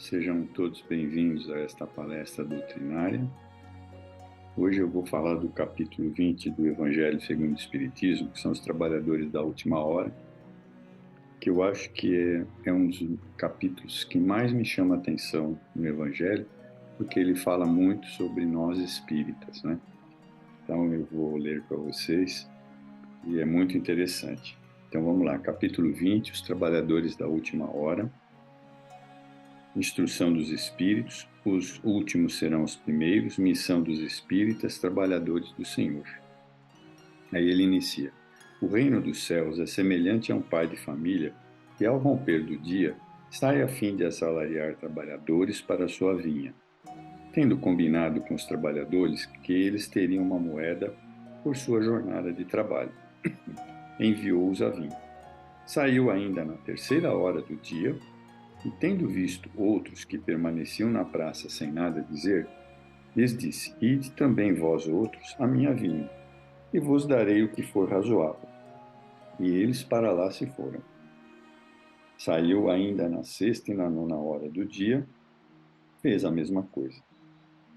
Sejam todos bem-vindos a esta palestra doutrinária. Hoje eu vou falar do capítulo 20 do Evangelho segundo o Espiritismo, que são os trabalhadores da última hora, que eu acho que é um dos capítulos que mais me chama a atenção no Evangelho, porque ele fala muito sobre nós espíritas, né? Então eu vou ler para vocês e é muito interessante. Então vamos lá, capítulo 20, os trabalhadores da última hora. Instrução dos espíritos, os últimos serão os primeiros, missão dos espíritas, trabalhadores do Senhor. Aí ele inicia. O reino dos céus é semelhante a um pai de família que, ao romper do dia, sai a fim de assalariar trabalhadores para a sua vinha. Tendo combinado com os trabalhadores que eles teriam uma moeda por sua jornada de trabalho, enviou-os à vinha. Saiu ainda na terceira hora do dia, e tendo visto outros que permaneciam na praça sem nada dizer, lhes disse: Ide também vós outros à minha vinha, e vos darei o que for razoável. E eles para lá se foram. Saiu ainda na sexta e na nona hora do dia, fez a mesma coisa.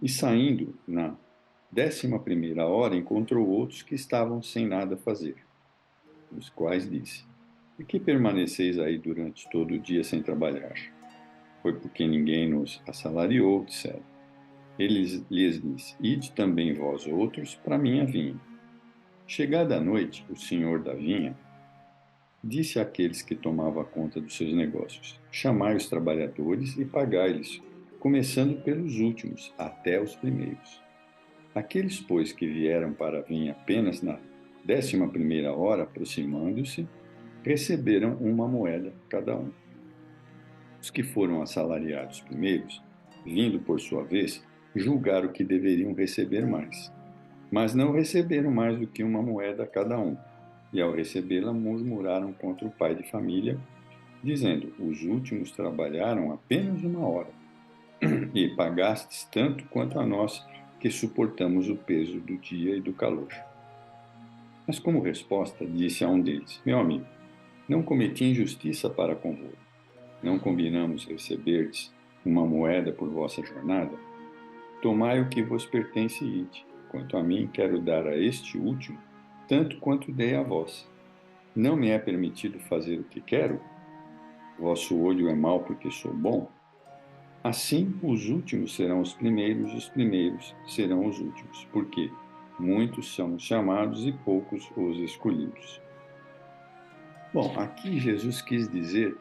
E saindo na 11ª hora, encontrou outros que estavam sem nada fazer, os quais disse: Por que permaneceis aí durante todo o dia sem trabalhar? Foi porque ninguém nos assalariou, disseram. Ele lhes disse: Ide também vós outros para a minha vinha. Chegada a noite, o senhor da vinha disse àqueles que tomavam conta dos seus negócios: Chamai os trabalhadores e pagai-lhes, começando pelos últimos até os primeiros. Aqueles, pois, que vieram para a vinha apenas na 11ª hora, aproximando-se, receberam uma moeda cada um. Os que foram assalariados primeiros, vindo por sua vez, julgaram que deveriam receber mais, mas não receberam mais do que uma moeda cada um, e ao recebê-la murmuraram contra o pai de família, dizendo: Os últimos trabalharam apenas uma hora, e pagastes tanto quanto a nós, que suportamos o peso do dia e do calor. Mas como resposta, disse a um deles: Meu amigo, não cometi injustiça para convosco. Não combinamos receberdes uma moeda por vossa jornada? Tomai o que vos pertence e ide. Quanto a mim, quero dar a este último tanto quanto dei a vós. Não me é permitido fazer o que quero? Vosso olho é mau porque sou bom? Assim, os últimos serão os primeiros, e os primeiros serão os últimos, porque muitos são os chamados e poucos os escolhidos. Bom, aqui Jesus quis dizer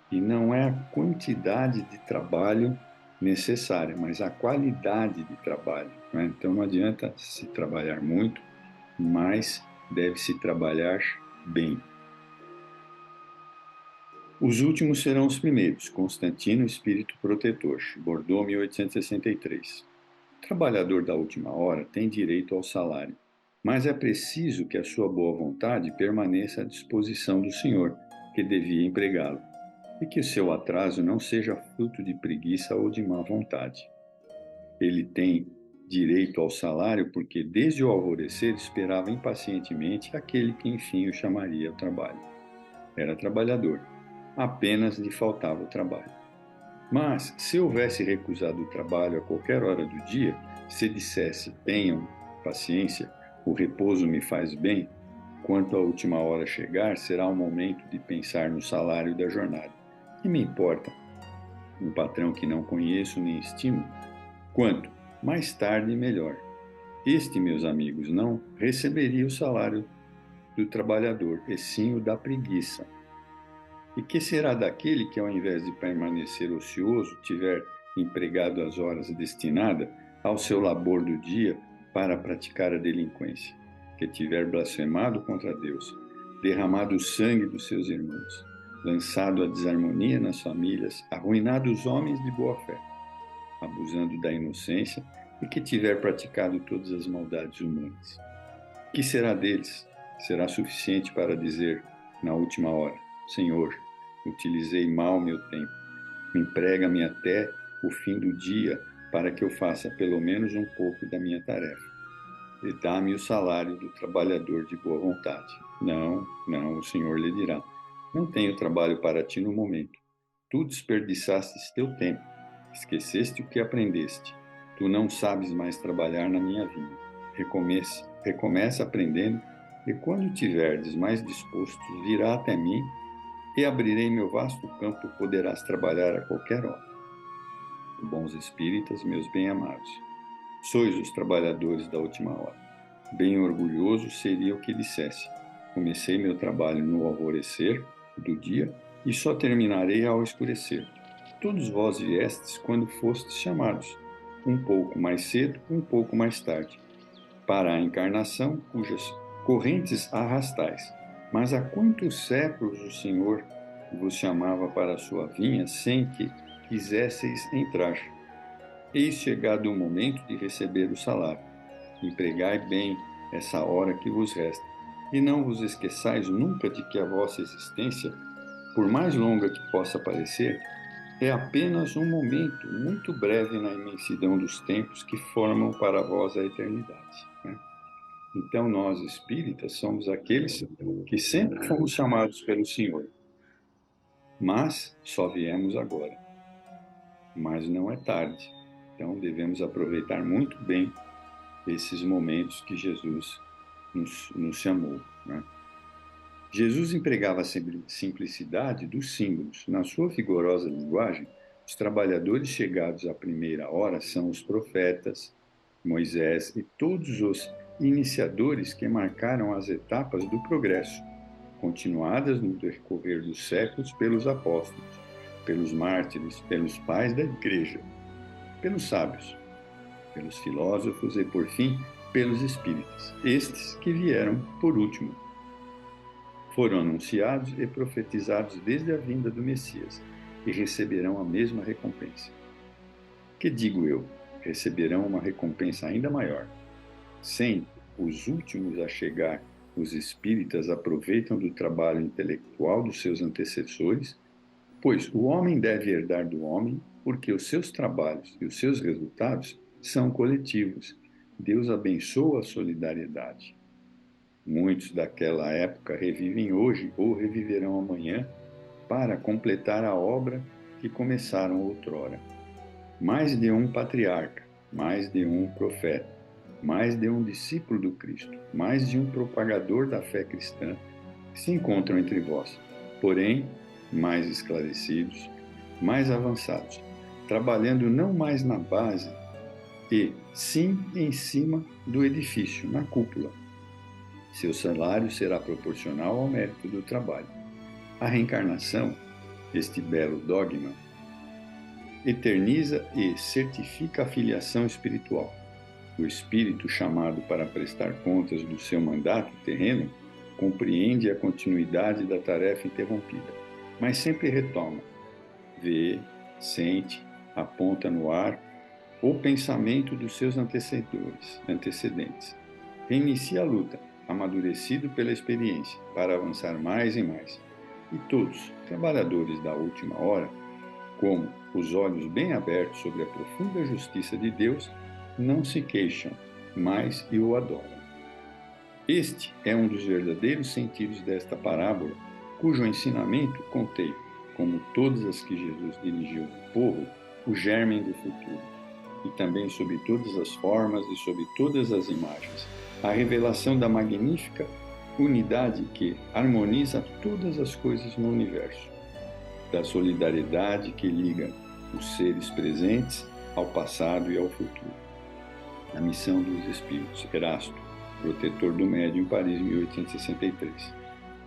que não é a quantidade de trabalho necessária, mas a qualidade de trabalho, né? Então não adianta se trabalhar muito, mas deve-se trabalhar bem. Os últimos serão os primeiros. Constantino, Espírito Protetor, Bordeaux, 1863. O trabalhador da última hora tem direito ao salário, mas é preciso que a sua boa vontade permaneça à disposição do senhor, que devia empregá-lo, e que o seu atraso não seja fruto de preguiça ou de má vontade. Ele tem direito ao salário porque desde o alvorecer esperava impacientemente aquele que enfim o chamaria ao trabalho. Era trabalhador, apenas lhe faltava o trabalho. Mas, se houvesse recusado o trabalho a qualquer hora do dia, se dissesse: tenham paciência, o repouso me faz bem, quanto a última hora chegar, será o momento de pensar no salário da jornada. Que me importa um patrão que não conheço nem estimo? Quanto mais tarde, melhor. Este, meus amigos, não receberia o salário do trabalhador, e sim o da preguiça. E que será daquele que, ao invés de permanecer ocioso, tiver empregado as horas destinadas ao seu labor do dia para praticar a delinquência, que tiver blasfemado contra Deus, derramado o sangue dos seus irmãos, lançado a desarmonia nas famílias, arruinado os homens de boa fé, abusando da inocência e que tiver praticado todas as maldades humanas? Que será deles? Será suficiente para dizer, na última hora: Senhor, utilizei mal meu tempo. Emprega-me até o fim do dia para que eu faça pelo menos um pouco da minha tarefa. E dá-me o salário do trabalhador de boa vontade. Não, não, o Senhor lhe dirá: Não tenho trabalho para ti no momento. Tu desperdiçastes teu tempo. Esqueceste o que aprendeste. Tu não sabes mais trabalhar na minha vinha. Recomeça aprendendo, e quando tiverdes mais disposto, virá até mim, e abrirei meu vasto campo, poderás trabalhar a qualquer hora. Bons espíritas, meus bem-amados, sois os trabalhadores da última hora. Bem orgulhoso seria o que dissesse: comecei meu trabalho no alvorecer do dia e só terminarei ao escurecer. Todos vós viestes quando fostes chamados, um pouco mais cedo, um pouco mais tarde, para a encarnação cujas correntes arrastais. Mas há quantos séculos o Senhor vos chamava para a sua vinha sem que quisesseis entrar? Eis chegado o momento de receber o salário. Empregai bem essa hora que vos resta, e não vos esqueçais nunca de que a vossa existência, por mais longa que possa parecer, é apenas um momento muito breve na imensidão dos tempos que formam para vós a eternidade. Então, nós espíritas somos aqueles que sempre fomos chamados pelo Senhor, mas só viemos agora. Mas não é tarde, então devemos aproveitar muito bem esses momentos que Jesus nos chamou. Jesus empregava a simplicidade dos símbolos. Na sua vigorosa linguagem, os trabalhadores chegados à primeira hora são os profetas, Moisés e todos os iniciadores que marcaram as etapas do progresso, continuadas no decorrer dos séculos pelos apóstolos, pelos mártires, pelos pais da igreja, pelos sábios, pelos filósofos e, por fim, pelos espíritas, estes que vieram por último. Foram anunciados e profetizados desde a vinda do Messias e receberão a mesma recompensa. Que digo eu? Receberão uma recompensa ainda maior. Sendo os últimos a chegar, os espíritas aproveitam do trabalho intelectual dos seus antecessores, pois o homem deve herdar do homem, porque os seus trabalhos e os seus resultados são coletivos. Deus abençoa a solidariedade. Muitos daquela época revivem hoje ou reviverão amanhã para completar a obra que começaram outrora. Mais de um patriarca, mais de um profeta, mais de um discípulo do Cristo, mais de um propagador da fé cristã se encontram entre vós, porém mais esclarecidos, mais avançados, trabalhando não mais na base e sim em cima do edifício, na cúpula. Seu salário será proporcional ao mérito do trabalho. A reencarnação, este belo dogma, eterniza e certifica a filiação espiritual. O espírito chamado para prestar contas do seu mandato terreno compreende a continuidade da tarefa interrompida, mas sempre retoma, vê, sente, aponta no ar o pensamento dos seus antecedentes. Reinicia a luta, amadurecido pela experiência, para avançar mais e mais. E todos, trabalhadores da última hora, como os olhos bem abertos sobre a profunda justiça de Deus, não se queixam, mas e o adoram. Este é um dos verdadeiros sentidos desta parábola, cujo ensinamento contém, como todas as que Jesus dirigiu ao povo, o germe do futuro, e também sob todas as formas e sob todas as imagens, a revelação da magnífica unidade que harmoniza todas as coisas no universo, da solidariedade que liga os seres presentes ao passado e ao futuro. A missão dos espíritos, Erasto, protetor do médium, Paris, 1863.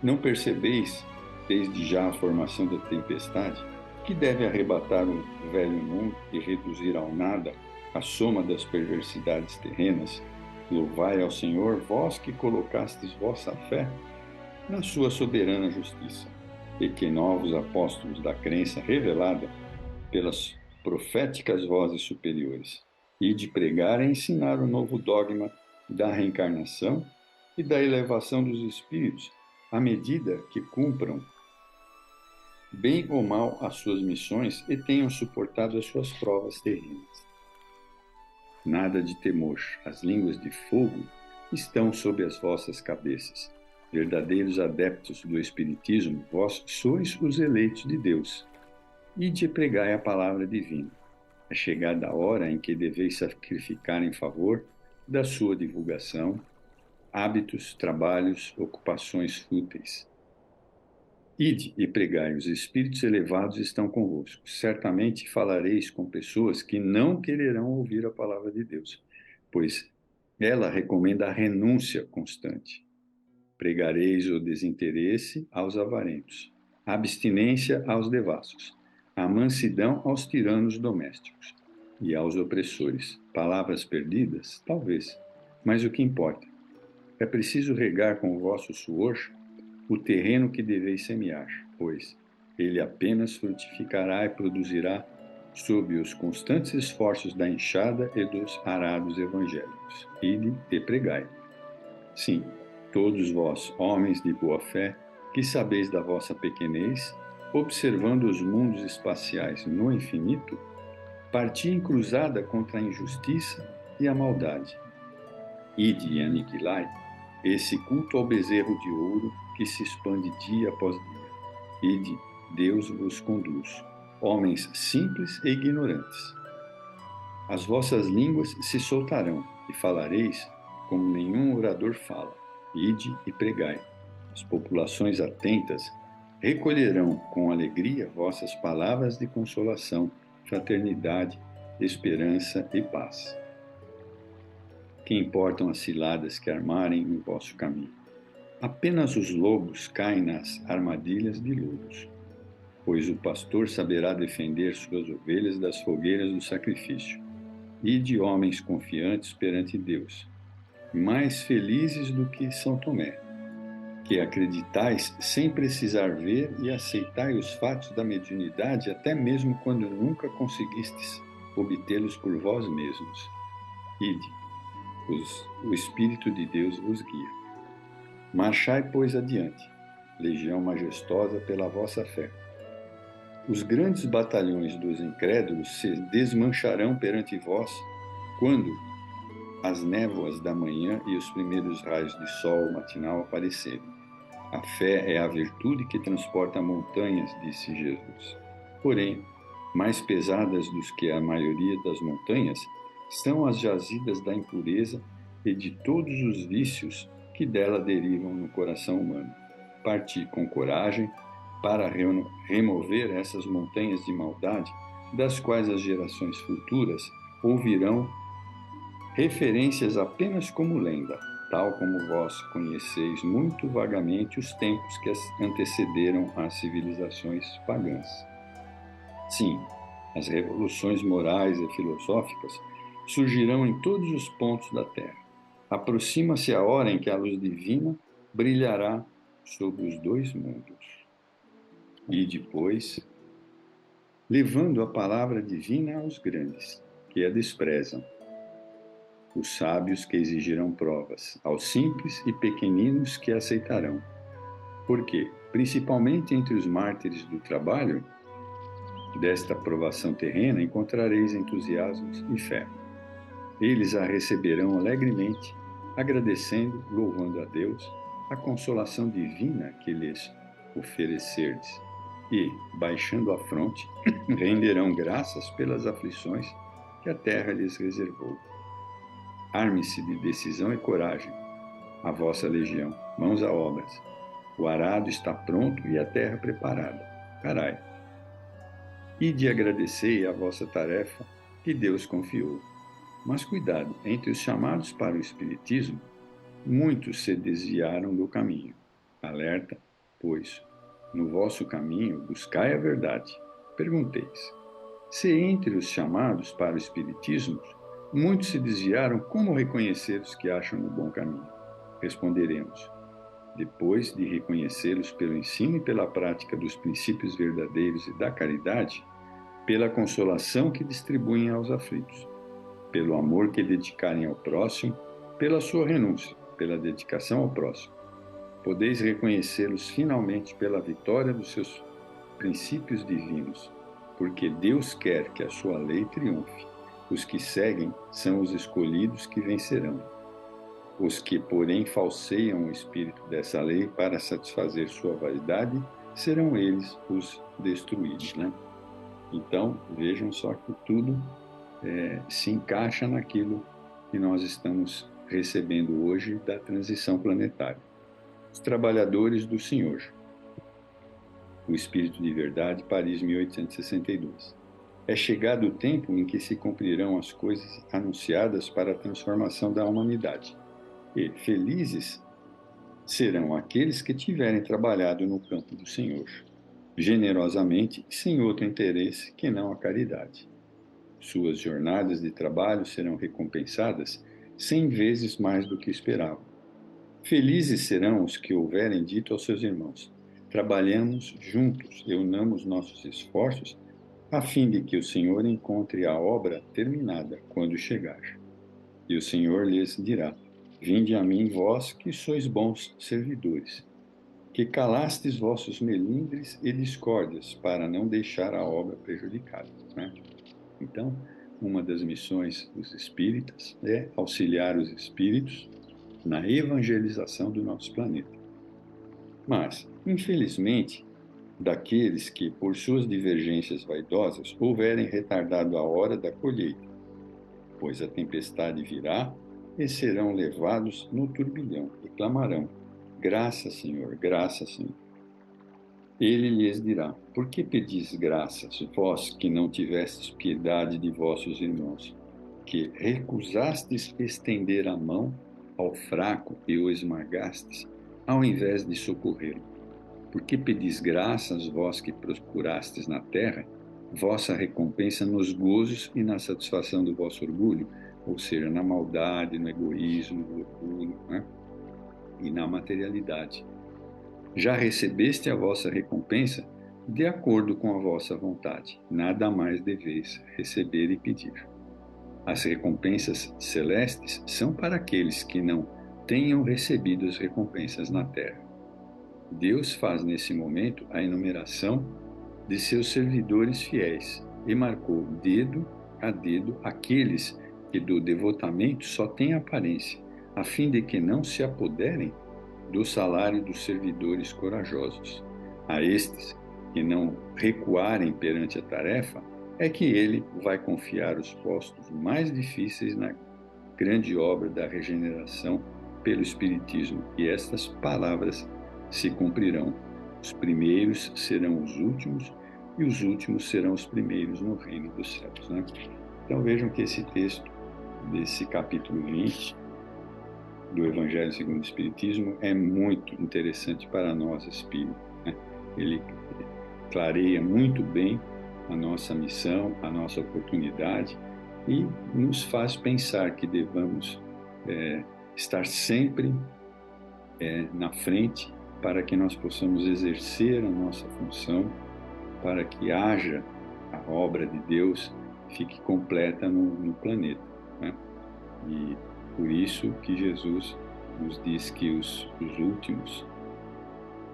Não percebeis, desde já a formação da tempestade, que deve arrebatar o velho mundo e reduzir ao nada a soma das perversidades terrenas? Louvai ao Senhor, vós que colocastes vossa fé na sua soberana justiça, e que novos apóstolos da crença revelada pelas proféticas vozes superiores, e de pregar e ensinar o novo dogma da reencarnação e da elevação dos espíritos, à medida que cumpram bem ou mal as suas missões e tenham suportado as suas provas terrenas. Nada de temor, as línguas de fogo estão sob as vossas cabeças. Verdadeiros adeptos do Espiritismo, vós sois os eleitos de Deus. Ide pregai a palavra divina. É chegada a hora em que deveis sacrificar em favor da sua divulgação hábitos, trabalhos, ocupações fúteis. Ide e pregai, os espíritos elevados estão convosco. Certamente falareis com pessoas que não quererão ouvir a palavra de Deus, pois ela recomenda a renúncia constante. Pregareis o desinteresse aos avarentos, a abstinência aos devassos, a mansidão aos tiranos domésticos e aos opressores. Palavras perdidas? Talvez. Mas o que importa? É preciso regar com o vosso suor o terreno que deveis semear, pois ele apenas frutificará e produzirá sob os constantes esforços da enxada e dos arados evangélicos. Ide e pregai. Sim, todos vós, homens de boa fé, que sabeis da vossa pequenez, observando os mundos espaciais no infinito, parti em cruzada contra a injustiça e a maldade. Ide e aniquilai esse culto ao bezerro de ouro que se expande dia após dia. Ide, Deus vos conduz, homens simples e ignorantes. As vossas línguas se soltarão e falareis como nenhum orador fala. Ide e pregai. As populações atentas recolherão com alegria vossas palavras de consolação, fraternidade, esperança e paz. Que importam as ciladas que armarem no vosso caminho? Apenas os lobos caem nas armadilhas de lobos, pois o pastor saberá defender suas ovelhas das fogueiras do sacrifício. Ide, homens confiantes perante Deus, mais felizes do que São Tomé, que acreditais sem precisar ver e aceitai os fatos da mediunidade até mesmo quando nunca conseguistes obtê-los por vós mesmos. Ide, o Espírito de Deus vos guia. Marchai, pois, adiante, legião majestosa pela vossa fé. Os grandes batalhões dos incrédulos se desmancharão perante vós quando as névoas da manhã e os primeiros raios de sol matinal aparecerem. A fé é a virtude que transporta montanhas, disse Jesus. Porém, mais pesadas do que a maioria das montanhas são as jazidas da impureza e de todos os vícios que dela derivam no coração humano. Parti com coragem para remover essas montanhas de maldade, das quais as gerações futuras ouvirão referências apenas como lenda, tal como vós conheceis muito vagamente os tempos que antecederam às civilizações pagãs. Sim, as revoluções morais e filosóficas surgirão em todos os pontos da Terra. Aproxima-se a hora em que a luz divina brilhará sobre os dois mundos. E depois, levando a palavra divina aos grandes, que a desprezam, os sábios que exigirão provas, aos simples e pequeninos que a aceitarão. Porque, principalmente entre os mártires do trabalho, desta provação terrena encontrareis entusiasmos e fé. Eles a receberão alegremente, agradecendo, louvando a Deus, a consolação divina que lhes oferecerdes, e, baixando a fronte, renderão graças pelas aflições que a terra lhes reservou. Arme-se de decisão e coragem, a vossa legião, mãos a obras. O arado está pronto e a terra preparada. Carai! Ide agradecei a vossa tarefa que Deus confiou. Mas cuidado, entre os chamados para o Espiritismo, muitos se desviaram do caminho. Alerta, pois, no vosso caminho buscai a verdade. Pergunteis, se entre os chamados para o Espiritismo, muitos se desviaram, como reconhecer os que acham no bom caminho? Responderemos, depois de reconhecê-los pelo ensino e pela prática dos princípios verdadeiros e da caridade, pela consolação que distribuem aos aflitos, pelo amor que dedicarem ao próximo, pela sua renúncia, pela dedicação ao próximo. Podeis reconhecê-los finalmente pela vitória dos seus princípios divinos, porque Deus quer que a sua lei triunfe. Os que seguem são os escolhidos que vencerão. Os que, porém, falseiam o espírito dessa lei para satisfazer sua vaidade, serão eles os destruídos, né? Então, vejam só que tudo se encaixa naquilo que nós estamos recebendo hoje da transição planetária. Os trabalhadores do Senhor. O Espírito de Verdade, Paris, 1862. É chegado o tempo em que se cumprirão as coisas anunciadas para a transformação da humanidade. E felizes serão aqueles que tiverem trabalhado no campo do Senhor, generosamente e sem outro interesse que não a caridade. Suas jornadas de trabalho serão recompensadas 100 vezes mais do que esperavam. Felizes serão os que houverem dito aos seus irmãos: trabalhamos juntos e unamos nossos esforços a fim de que o Senhor encontre a obra terminada quando chegar. E o Senhor lhes dirá: vinde a mim, vós que sois bons servidores, que calastes vossos melindres e discórdias, para não deixar a obra prejudicada. Né? Então, uma das missões dos espíritas é auxiliar os espíritos na evangelização do nosso planeta. Mas, infelizmente, daqueles que, por suas divergências vaidosas, houverem retardado a hora da colheita, pois a tempestade virá e serão levados no turbilhão e clamarão: graça, Senhor, graça, Senhor. Ele lhes dirá: por que pedis graças, vós que não tivestes piedade de vossos irmãos, que recusastes estender a mão ao fraco e o esmagastes, ao invés de socorrê-lo? Por que pedis graças, vós que procurastes na terra, vossa recompensa nos gozos e na satisfação do vosso orgulho, ou seja, na maldade, no egoísmo, no orgulho, né? E na materialidade? Já recebeste a vossa recompensa de acordo com a vossa vontade. Nada mais deveis receber e pedir. As recompensas celestes são para aqueles que não tenham recebido as recompensas na terra. Deus faz nesse momento a enumeração de seus servidores fiéis e marcou dedo a dedo aqueles que do devotamento só têm aparência, a fim de que não se apoderem do salário dos servidores corajosos. A estes que não recuarem perante a tarefa, é que ele vai confiar os postos mais difíceis na grande obra da regeneração pelo Espiritismo. E estas palavras se cumprirão. Os primeiros serão os últimos e os últimos serão os primeiros no reino dos céus. Né? Então vejam que esse texto desse capítulo 20 do Evangelho segundo o Espiritismo é muito interessante para nós espíritas. Né? Ele clareia muito bem a nossa missão, a nossa oportunidade e nos faz pensar que devamos estar sempre na frente para que nós possamos exercer a nossa função, para que haja a obra de Deus fique completa no planeta. Né? E por isso que Jesus nos diz que os últimos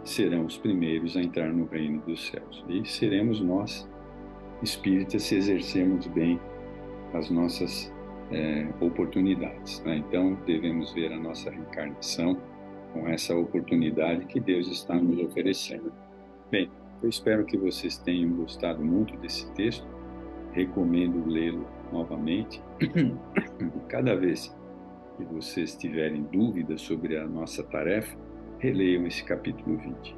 serão os primeiros a entrar no reino dos céus. E seremos nós, espíritas, se exercermos bem as nossas oportunidades. Né? Então, devemos ver a nossa reencarnação com essa oportunidade que Deus está nos oferecendo. Bem, eu espero que vocês tenham gostado muito desse texto. Recomendo lê-lo novamente. Cada vez que vocês tiverem dúvidas sobre a nossa tarefa, releiam esse capítulo 20.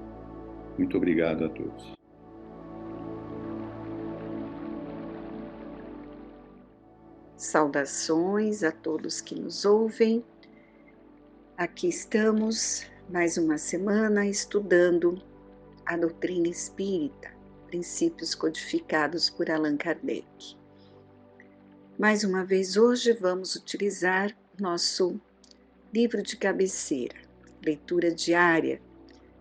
Muito obrigado a todos. Saudações a todos que nos ouvem. Aqui estamos, mais uma semana, estudando a doutrina espírita, princípios codificados por Allan Kardec. Mais uma vez, hoje vamos utilizar nosso livro de cabeceira, leitura diária,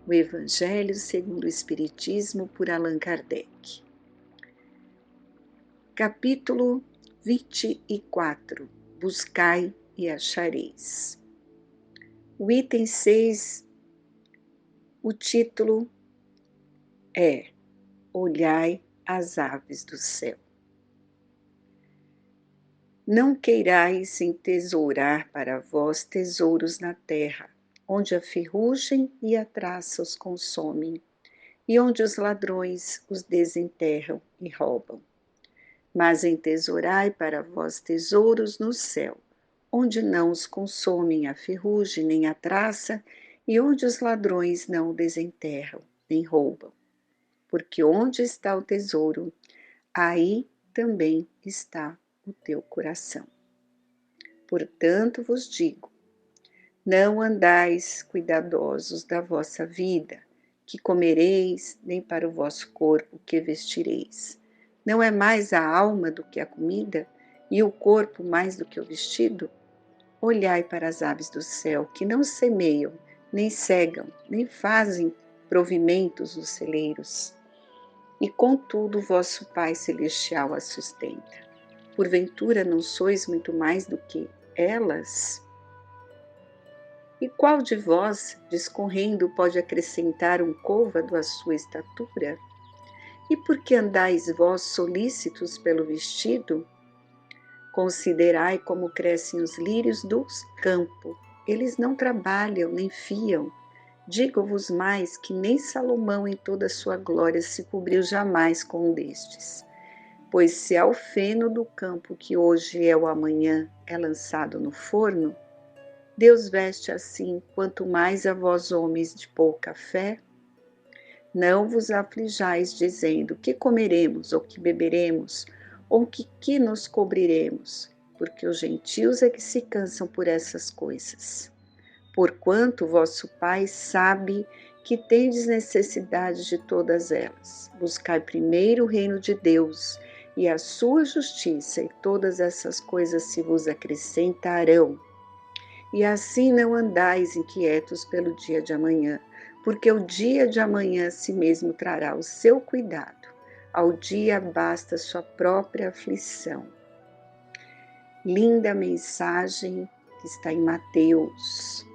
o Evangelho segundo o Espiritismo por Allan Kardec. Capítulo 24. Buscai e achareis. O item 6, o título é Olhai as aves do céu. Não queirais entesourar para vós tesouros na terra, onde a ferrugem e a traça os consomem, e onde os ladrões os desenterram e roubam. Mas entesourai para vós tesouros no céu, onde não os consomem a ferrugem nem a traça, e onde os ladrões não o desenterram nem roubam. Porque onde está o tesouro, aí também está o teu coração. Portanto vos digo, não andais cuidadosos da vossa vida, que comereis, nem para o vosso corpo que vestireis. Não é mais a alma do que a comida, e o corpo mais do que o vestido? Olhai para as aves do céu, que não semeiam, nem cegam, nem fazem provimentos nos celeiros. E contudo vosso Pai Celestial as sustenta. Porventura não sois muito mais do que elas? E qual de vós, discorrendo, pode acrescentar um côvado à sua estatura? E por que andais vós solícitos pelo vestido? Considerai como crescem os lírios do campo. Eles não trabalham, nem fiam. Digo-vos mais que nem Salomão em toda a sua glória se cobriu jamais com um destes. Pois se ao feno do campo, que hoje é o amanhã, é lançado no forno, Deus veste assim, quanto mais a vós homens de pouca fé. Não vos aflijais dizendo, que comeremos, ou que beberemos, ou que nos cobriremos, porque os gentios é que se cansam por essas coisas. Porquanto vosso Pai sabe que tendes necessidade de todas elas. Buscai primeiro o reino de Deus e a sua justiça, e todas essas coisas se vos acrescentarão. E assim não andais inquietos pelo dia de amanhã, porque o dia de amanhã a si mesmo trará o seu cuidado. Ao dia basta sua própria aflição. Linda mensagem que está em Mateus.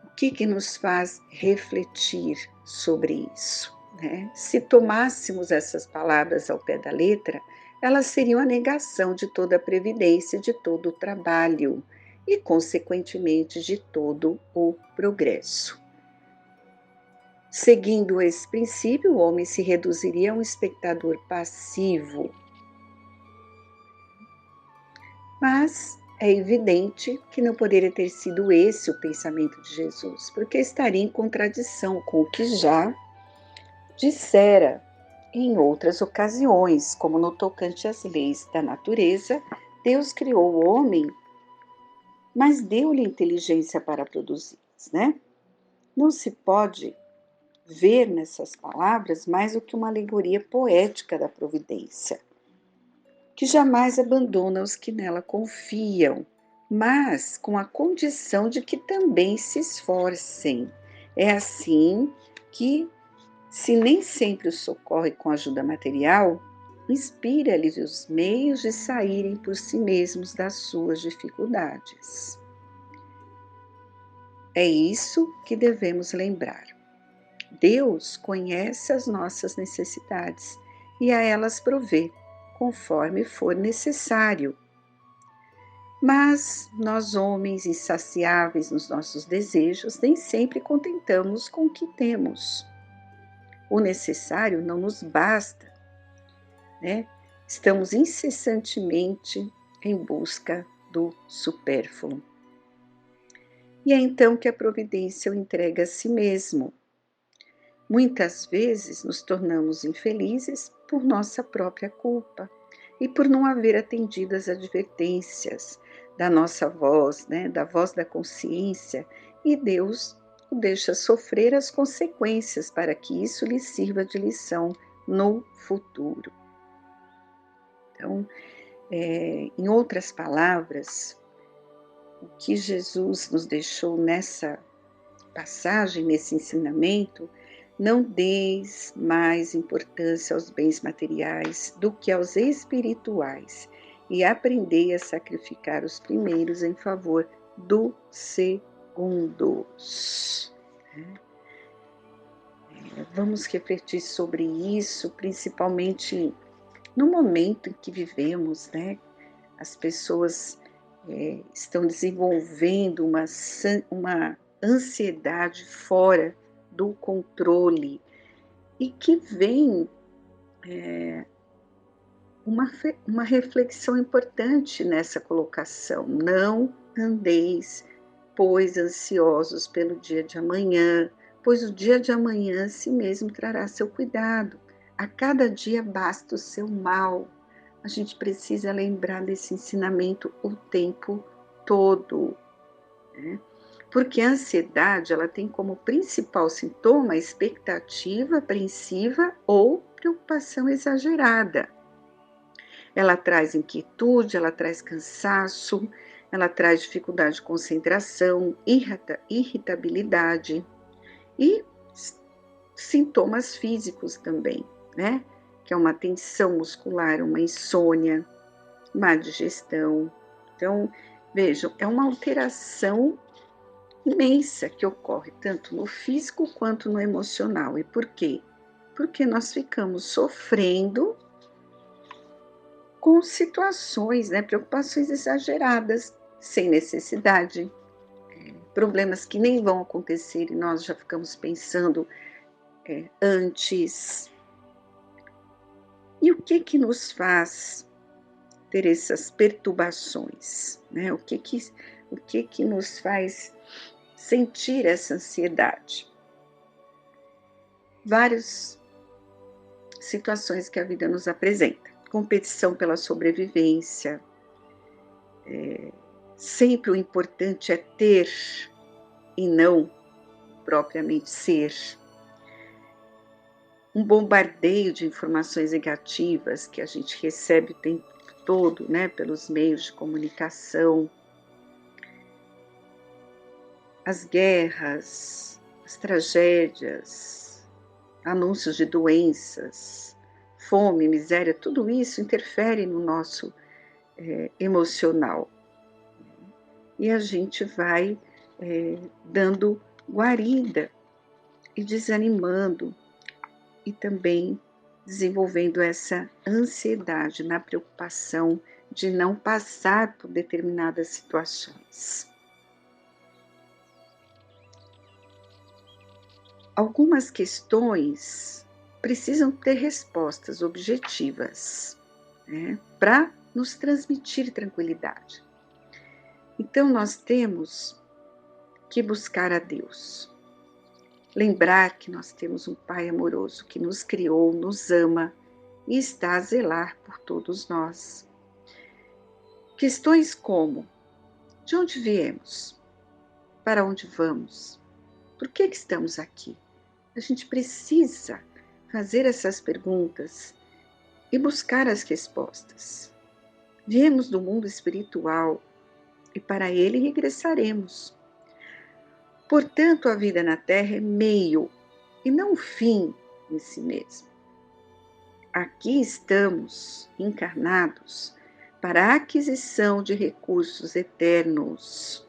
O que nos faz refletir sobre isso, né? Se tomássemos essas palavras ao pé da letra, elas seriam a negação de toda a previdência, de todo o trabalho e, consequentemente, de todo o progresso. Seguindo esse princípio, o homem se reduziria a um espectador passivo. Mas é evidente que não poderia ter sido esse o pensamento de Jesus, porque estaria em contradição com o que já dissera em outras ocasiões, como no tocante às leis da natureza. Deus criou o homem, mas deu-lhe inteligência para produzi-las, né? Não se pode ver nessas palavras mais do que uma alegoria poética da providência, que jamais abandona os que nela confiam, mas com a condição de que também se esforcem. É assim que, se nem sempre os socorre com ajuda material, inspira-lhes os meios de saírem por si mesmos das suas dificuldades. É isso que devemos lembrar. Deus conhece as nossas necessidades e a elas provê, conforme for necessário. Mas nós, homens insaciáveis nos nossos desejos, nem sempre contentamos com o que temos. O necessário não nos basta, né? Estamos incessantemente em busca do supérfluo. E é então que a providência o entrega a si mesmo. Muitas vezes nos tornamos infelizes por nossa própria culpa e por não haver atendido às advertências da nossa voz, né, da voz da consciência, e Deus o deixa sofrer as consequências para que isso lhe sirva de lição no futuro. Então, em outras palavras, o que Jesus nos deixou nessa passagem, nesse ensinamento: não deis mais importância aos bens materiais do que aos espirituais, e aprendei a sacrificar os primeiros em favor dos segundos. Vamos refletir sobre isso, principalmente no momento em que vivemos, né? As pessoas estão desenvolvendo uma ansiedade fora do controle e que vem uma reflexão importante nessa colocação. Não andeis, pois, ansiosos pelo dia de amanhã, pois o dia de amanhã a si mesmo trará seu cuidado. A cada dia basta o seu mal. A gente precisa lembrar desse ensinamento o tempo todo, né? Porque a ansiedade, ela tem como principal sintoma a expectativa apreensiva ou preocupação exagerada. Ela traz inquietude, ela traz cansaço, ela traz dificuldade de concentração, irritabilidade e sintomas físicos também, né? Que é uma tensão muscular, uma insônia, má digestão. Então, vejam, é uma alteração imensa que ocorre tanto no físico quanto no emocional. E por quê? Porque nós ficamos sofrendo com situações, né, preocupações exageradas, sem necessidade, problemas que nem vão acontecer e nós já ficamos pensando antes. E o que nos faz ter essas perturbações, né? O que nos faz sentir essa ansiedade? Várias situações que a vida nos apresenta. Competição pela sobrevivência. Sempre o importante é ter e não propriamente ser. Um bombardeio de informações negativas que a gente recebe o tempo todo, né, pelos meios de comunicação. As guerras, as tragédias, anúncios de doenças, fome, miséria, tudo isso interfere no nosso emocional. E a gente vai dando guarida e desanimando e também desenvolvendo essa ansiedade na preocupação de não passar por determinadas situações. Algumas questões precisam ter respostas objetivas, né, para nos transmitir tranquilidade. Então, nós temos que buscar a Deus. Lembrar que nós temos um Pai amoroso que nos criou, nos ama e está a zelar por todos nós. Questões como: de onde viemos? Para onde vamos? Por que estamos aqui? A gente precisa fazer essas perguntas e buscar as respostas. Viemos do mundo espiritual e para ele regressaremos. Portanto, a vida na Terra é meio e não fim em si mesmo. Aqui estamos encarnados para a aquisição de recursos eternos.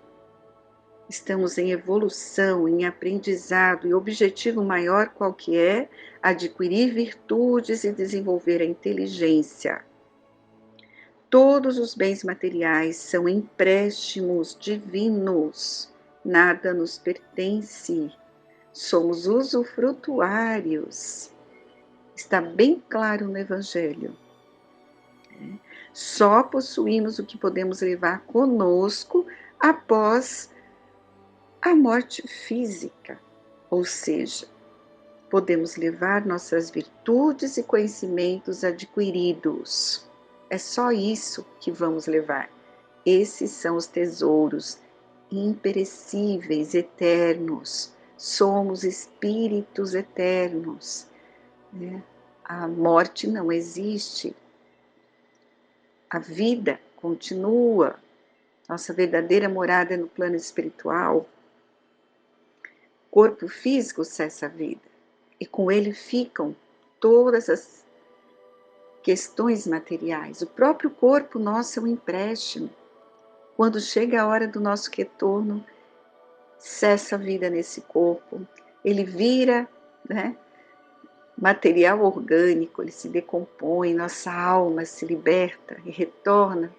Estamos em evolução, em aprendizado, e o objetivo maior qual que é? Adquirir virtudes e desenvolver a inteligência. Todos os bens materiais são empréstimos divinos. Nada nos pertence, somos usufrutuários. Está bem claro no Evangelho. Só possuímos o que podemos levar conosco após a morte física, ou seja, podemos levar nossas virtudes e conhecimentos adquiridos. É só isso que vamos levar. Esses são os tesouros imperecíveis, eternos. Somos espíritos eternos, né? A morte não existe. A vida continua. Nossa verdadeira morada é no plano espiritual. O corpo físico cessa a vida. E com ele ficam todas as questões materiais. O próprio corpo nosso é um empréstimo. Quando chega a hora do nosso retorno, cessa a vida nesse corpo, ele vira, né, material orgânico, ele se decompõe, nossa alma se liberta e retorna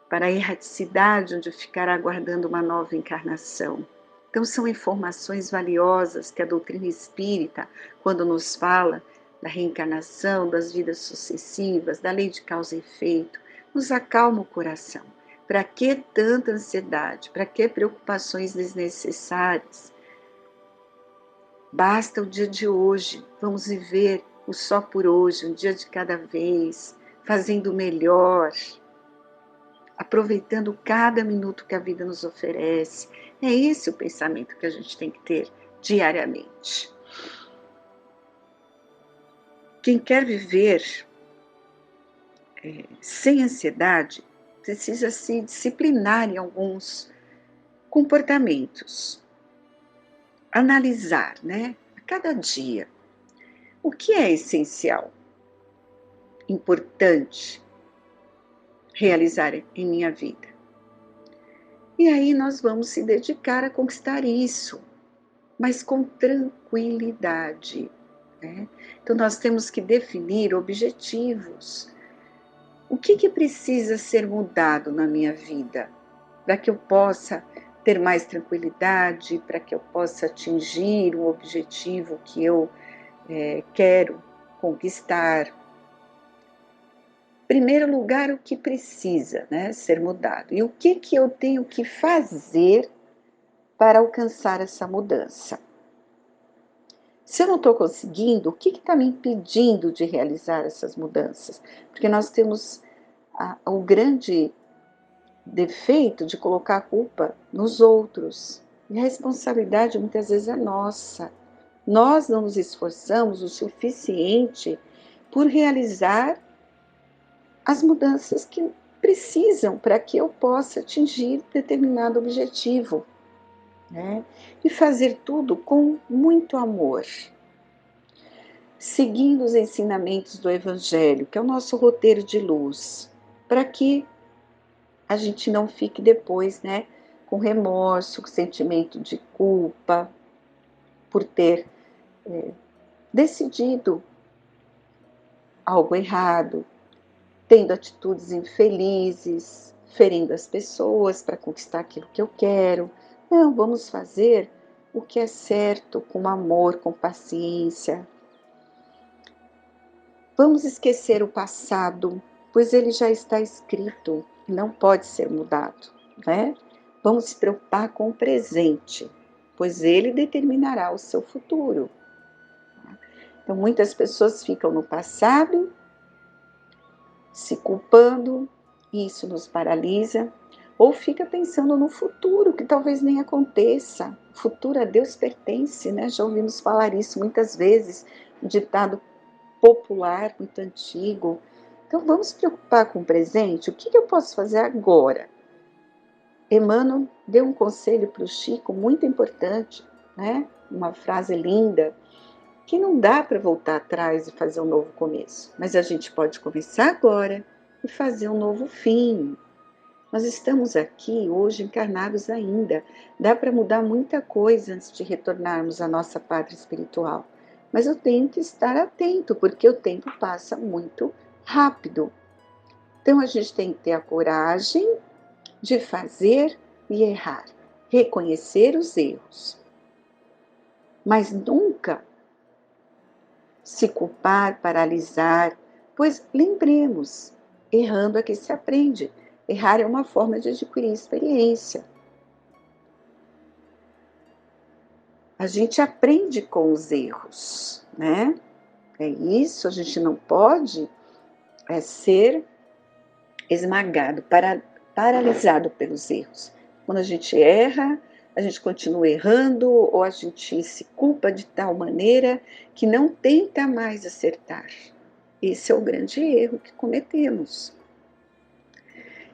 para a erraticidade, onde ficará aguardando uma nova encarnação. Então são informações valiosas que a doutrina espírita, quando nos fala da reencarnação, das vidas sucessivas, da lei de causa e efeito, nos acalma o coração. Para que tanta ansiedade? Para que preocupações desnecessárias? Basta o dia de hoje. Vamos viver o só por hoje, um dia de cada vez, fazendo o melhor, aproveitando cada minuto que a vida nos oferece. É esse o pensamento que a gente tem que ter diariamente. Quem quer viver sem ansiedade precisa se disciplinar em alguns comportamentos. Analisar, a cada dia, o que é essencial, importante realizar em minha vida. E aí nós vamos se dedicar a conquistar isso, mas com tranquilidade. Então nós temos que definir objetivos. O que precisa ser mudado na minha vida para que eu possa ter mais tranquilidade, para que eu possa atingir um objetivo que eu quero conquistar? Em primeiro lugar, o que precisa ser mudado? E o que eu tenho que fazer para alcançar essa mudança? Se eu não estou conseguindo, o que está me impedindo de realizar essas mudanças? Porque nós temos o grande defeito de colocar a culpa nos outros. E a responsabilidade muitas vezes é nossa. Nós não nos esforçamos o suficiente por realizar as mudanças que precisam para que eu possa atingir determinado objetivo. E fazer tudo com muito amor, seguindo os ensinamentos do Evangelho, que é o nosso roteiro de luz, para que a gente não fique depois, com remorso, com sentimento de culpa, por ter decidido algo errado, tendo atitudes infelizes, ferindo as pessoas para conquistar aquilo que eu quero. Não, vamos fazer o que é certo, com amor, com paciência. Vamos esquecer o passado, pois ele já está escrito e não pode ser mudado. Vamos se preocupar com o presente, pois ele determinará o seu futuro. Então, muitas pessoas ficam no passado, se culpando, e isso nos paralisa, ou fica pensando no futuro, que talvez nem aconteça. O futuro a Deus pertence, Já ouvimos falar isso muitas vezes, um ditado popular, muito antigo. Então, vamos se preocupar com o presente. O que eu posso fazer agora? Emmanuel deu um conselho para o Chico muito importante, uma frase linda, que não dá para voltar atrás e fazer um novo começo, mas a gente pode começar agora e fazer um novo fim. Nós estamos aqui hoje encarnados ainda, dá para mudar muita coisa antes de retornarmos à nossa pátria espiritual, mas eu tenho que estar atento, porque o tempo passa muito rápido. Então a gente tem que ter a coragem de fazer e errar, reconhecer os erros, mas nunca se culpar, paralisar, pois lembremos, errando é que se aprende. Errar é uma forma de adquirir experiência. A gente aprende com os erros, É isso, a gente não pode ser esmagado, paralisado pelos erros. Quando a gente erra, a gente continua errando, ou a gente se culpa de tal maneira que não tenta mais acertar. Esse é o grande erro que cometemos.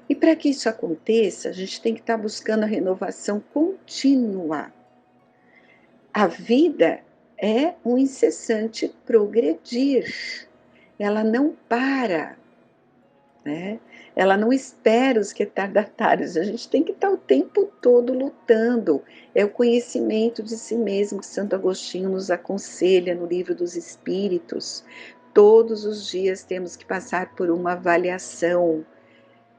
E para que isso aconteça, a gente tem que estar buscando a renovação contínua. A vida é um incessante progredir. Ela não para, Ela não espera os retardatários. A gente tem que estar o tempo todo lutando. É o conhecimento de si mesmo que Santo Agostinho nos aconselha no Livro dos Espíritos. Todos os dias temos que passar por uma avaliação.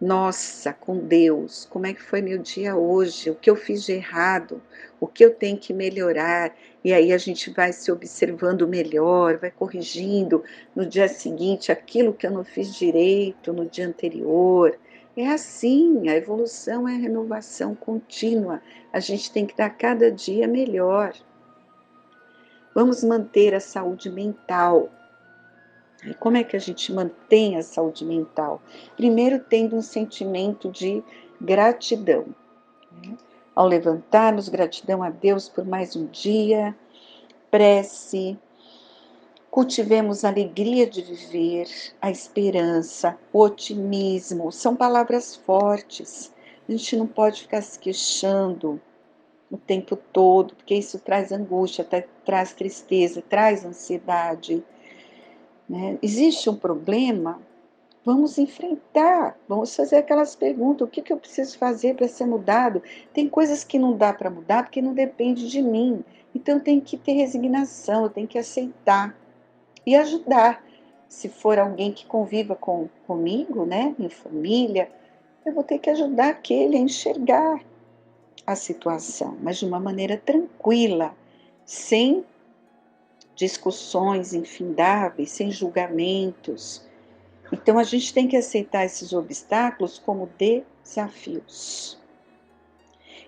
Nossa, com Deus, como é que foi meu dia hoje? O que eu fiz de errado? O que eu tenho que melhorar? E aí a gente vai se observando melhor, vai corrigindo no dia seguinte aquilo que eu não fiz direito no dia anterior. É assim, a evolução é a renovação contínua. A gente tem que dar cada dia melhor. Vamos manter a saúde mental. E como é que a gente mantém a saúde mental? Primeiro, tendo um sentimento de gratidão, né? Ao levantarmos, gratidão a Deus por mais um dia, prece, cultivemos a alegria de viver, a esperança, o otimismo, são palavras fortes. A gente não pode ficar se queixando o tempo todo, porque isso traz angústia, traz tristeza, traz ansiedade, né? Existe um problema, vamos enfrentar, vamos fazer aquelas perguntas, o que eu preciso fazer para ser mudado? Tem coisas que não dá para mudar porque não depende de mim, então eu tenho que ter resignação, eu tenho que aceitar e ajudar. Se for alguém que conviva comigo, né, minha família, eu vou ter que ajudar aquele a enxergar a situação, mas de uma maneira tranquila, sem discussões infindáveis, sem julgamentos. Então a gente tem que aceitar esses obstáculos como desafios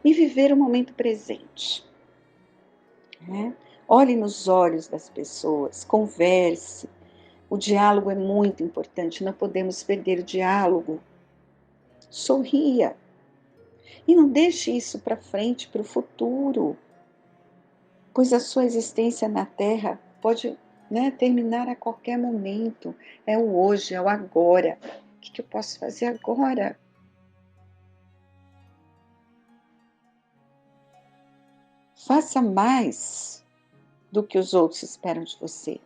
e viver o momento presente, né? Olhe nos olhos das pessoas, converse. O diálogo é muito importante, não podemos perder o diálogo. Sorria e não deixe isso para frente, para o futuro, pois a sua existência na Terra pode, né, terminar a qualquer momento. É o hoje, é o agora. O que eu posso fazer agora? Faça mais do que os outros esperam de você.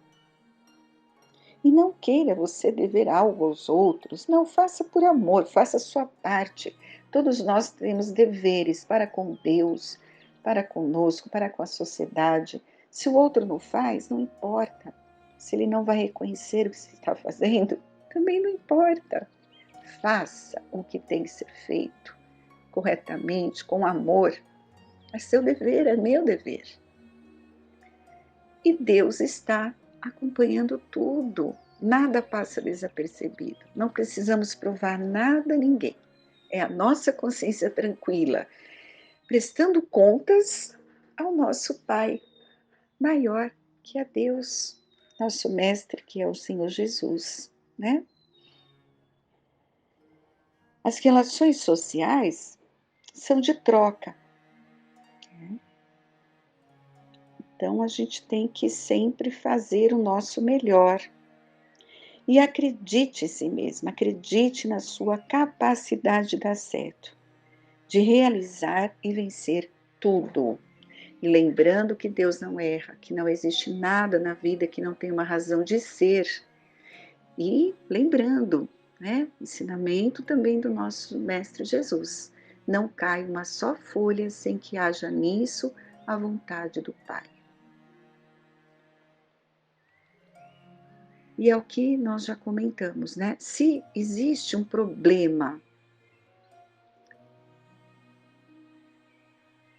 E não queira você dever algo aos outros. Não, faça por amor, faça a sua parte. Todos nós temos deveres para com Deus, para conosco, para com a sociedade. Se o outro não faz, não importa. Se ele não vai reconhecer o que você está fazendo, também não importa. Faça o que tem que ser feito corretamente, com amor. É seu dever, é meu dever. E Deus está acompanhando tudo. Nada passa desapercebido. Não precisamos provar nada a ninguém. É a nossa consciência tranquila, prestando contas ao nosso Pai maior, que é Deus, nosso Mestre, que é o Senhor Jesus, né? As relações sociais são de troca. Então a gente tem que sempre fazer o nosso melhor. E acredite em si mesma, acredite na sua capacidade de dar certo, de realizar e vencer tudo. E lembrando que Deus não erra, que não existe nada na vida que não tenha uma razão de ser. E lembrando, né, ensinamento também do nosso Mestre Jesus, não cai uma só folha sem que haja nisso a vontade do Pai. E é o que nós já comentamos, né? Se existe um problema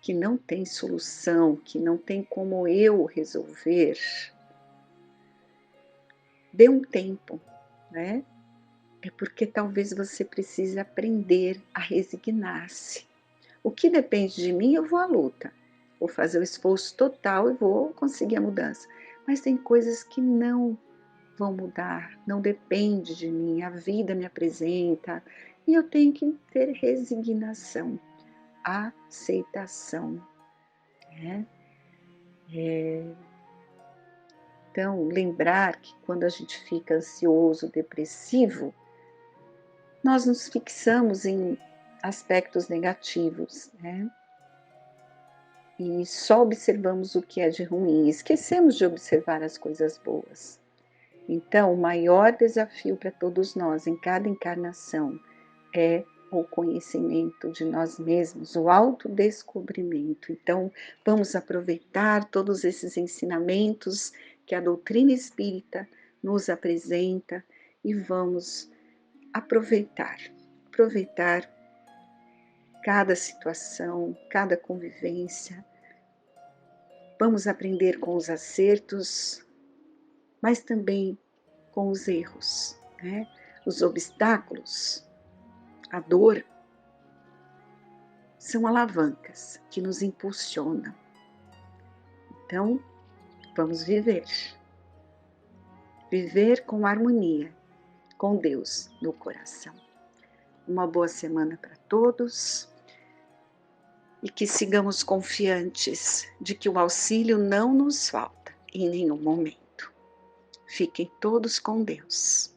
que não tem solução, que não tem como eu resolver, dê um tempo, né? É porque talvez você precise aprender a resignar-se. O que depende de mim, eu vou à luta. Vou fazer o esforço total e vou conseguir a mudança. Mas tem coisas que não vão mudar, não depende de mim. A vida me apresenta e eu tenho que ter resignação, aceitação, né? Então, lembrar que quando a gente fica ansioso, depressivo, nós nos fixamos em aspectos negativos, né? E só observamos o que é de ruim, esquecemos de observar as coisas boas. Então, o maior desafio para todos nós em cada encarnação é o conhecimento de nós mesmos, o autodescobrimento. Então, vamos aproveitar todos esses ensinamentos que a doutrina espírita nos apresenta e vamos aproveitar cada situação, cada convivência, Vamos aprender com os acertos, mas também com os erros, né? Os obstáculos, a dor, são alavancas que nos impulsionam. Então, vamos viver. Viver com harmonia, com Deus no coração. Uma boa semana para todos e que sigamos confiantes de que o auxílio não nos falta em nenhum momento. Fiquem todos com Deus.